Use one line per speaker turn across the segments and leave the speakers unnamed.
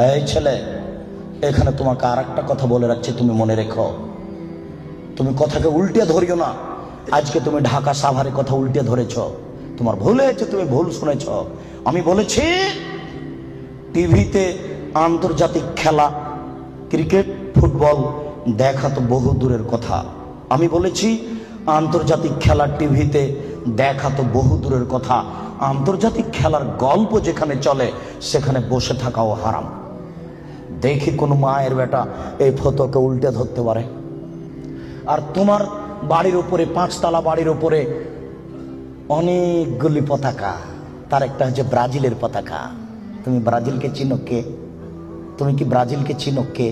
এই ছেলে, এখানে তোমাকে আর একটা কথা বলে রাখছি, তুমি মনে রেখো, তুমি কথাকে উল্টে ধরিও না। আজকে তুমি ঢাকা সাভারের কথা উল্টে ধরেছ, তোমার ভুল হয়েছে, তুমি ভুল শুনেছ। আমি বলেছি টিভিতে আন্তর্জাতিক খেলা ক্রিকেট ফুটবল দেখা তো বহু দূরের কথা। আমি বলেছি আন্তর্জাতিক খেলা টিভিতে দেখা তো বহু দূরের কথা, আন্তর্জাতিক খেলার গল্প যেখানে চলে সেখানে বসে থাকাও হারাম। দেখি কোন মায়ের বেটা এই ফতোকে উল্টে ধরতে পারে। আর তোমার বাড়ির উপরে, 5 তলা বাড়ির উপরে অনেকগুলি পতাকা, তার একটা হচ্ছে ব্রাজিলের পতাকা। তুমি ব্রাজিলকে চিনো কে? তুমি কি ব্রাজিলকে চিনো কে?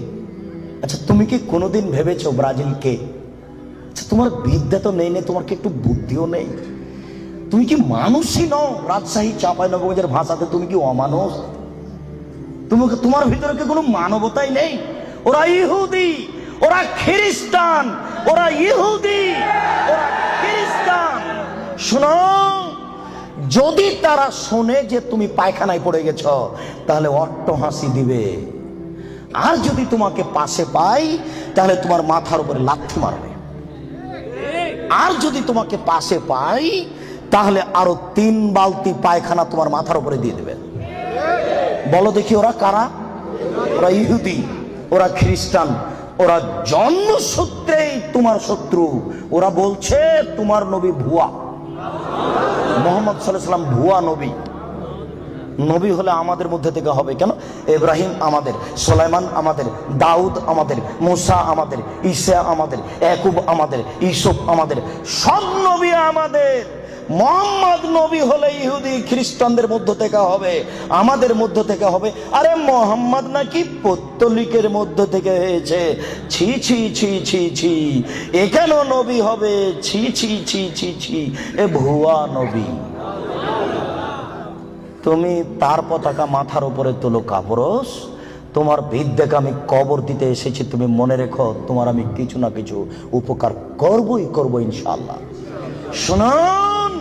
আচ্ছা, তুমি কি কোনোদিন ভেবেছো ব্রাজিলকে? আচ্ছা, তোমার বিদ্যা তো নেই, তোমার কি একটু বুদ্ধিও নেই? তুমি কি মানুষই নও? রাজশাহী চাঁপাইনবাবগঞ্জের ভাষাতে তুমি কি অমানুষ? তোমার ভিতরে কি কোনো মানবতাই নেই? ওরা ইহুদি, ওরা খ্রিস্টান, ওরা ইহুদি, ওরা খ্রিস্টান। শোনো, যদি তারা শোনে যে তুমি পায়খানায় পড়ে গেছ তাহলে অট্ট হাসি দিবে, আর যদি তোমাকে পাশে পাই তাহলে তোমার মাথার উপরে লাথি মারবে, আর যদি তোমাকে পাশে পাই তাহলে আরো 3 বালতি পায়খানা তোমার মাথার উপরে দিয়ে দেবে। বলো দেখি ওরা কারা? ওরা ইহুদি, ওরা খ্রিস্টান, ওরা জন্মসূত্রেই তোমার শত্রু। ওরা বলছে তোমার নবী ভুয়া, মুহাম্মদ সাল্লাল্লাহু আলাইহি ওয়াসাল্লাম ভুয়া নবী। নবী হলে আমাদের মধ্যে থেকে হবে কেন? ইব্রাহিম আমাদের, সুলাইমান আমাদের, দাউদ আমাদের, মুসা আমাদের, ঈসা আমাদের, ইয়াকুব আমাদের, ইউসুফ আমাদের, সব নবী আমাদের। মুহাম্মদ নবী হলে ইহুদি খ্রিস্টানদের মধ্য থেকে হবে, আমাদের মধ্য থেকে হবে। আরে মুহাম্মদ নাকি পৌত্তলিকের মধ্য থেকে হয়েছে। ছি ছি ছি ছি ছি, এ কেন নবী হবে? ছি ছি ছি ছি ছি, এ ভুয়া নবী। তুমি তার পতাকা মাথার উপরে তুলো কাপুরুষ। তোমার বিদ্যাকে আমি কবর দিতে এসেছি, তুমি মনে রেখো তোমার আমি কিছু না কিছু উপকার করবই ইনশাআল্লাহ। শুনুন,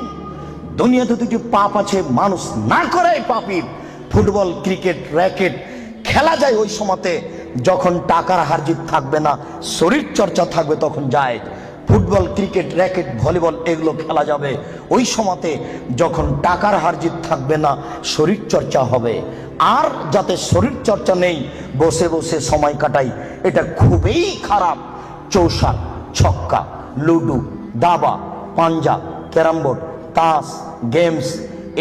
দুনিয়াতে দুটি পাপ আছে, মানুষ না করে পাপী। ফুটবল, ক্রিকেট, র্যাকেট খেলা যায় ওই সময়তে যখন টাকার হারজিত থাকবে না, শরীর চর্চা থাকবে, তখন যায়। ফুটবল, ক্রিকেট, র্যাকেট, ভলিবল এগুলো খেলা যাবে ওই সময়তে যখন টাকার হারজিত থাকবে না, শরীর চর্চা হবে। আর যাতে শরীর চর্চা নেই, বসে বসে সময় কাটাই, এটা খুবই খারাপ। চৌসার, ছক্কা, লুডু, দাবা, পাঞ্জা, ক্যারাম বোর্ড, তাস, গেমস,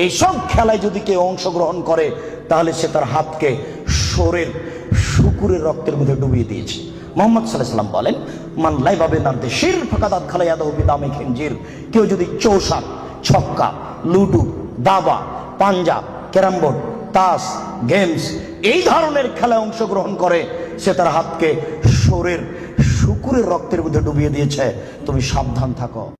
এইসব খেলায় যদি কেউ অংশগ্রহণ করে তাহলে সে তার হাতকে শরীর শুকুরের রক্তের মধ্যে ডুবিয়ে দিয়েছে। মুহাম্মদ সাল্লাল্লাহু আলাইহি ওয়াসাল্লাম বলেন, মান লাইবা বিনারদি শির ফাকাদাত খালায়াদাহু বিদামি খিনজির। কেউ যদি চৌসার, ছক্কা, লুডু, দাবা, পাঞ্জা, ক্যারাম বোর্ড, তাস, গেমস এই ধরনের খেলায় অংশগ্রহণ করে, সে তার হাতকে শরীর শুকুরের রক্তের মধ্যে ডুবিয়ে দিয়েছে। তুমি সাবধান থাকো।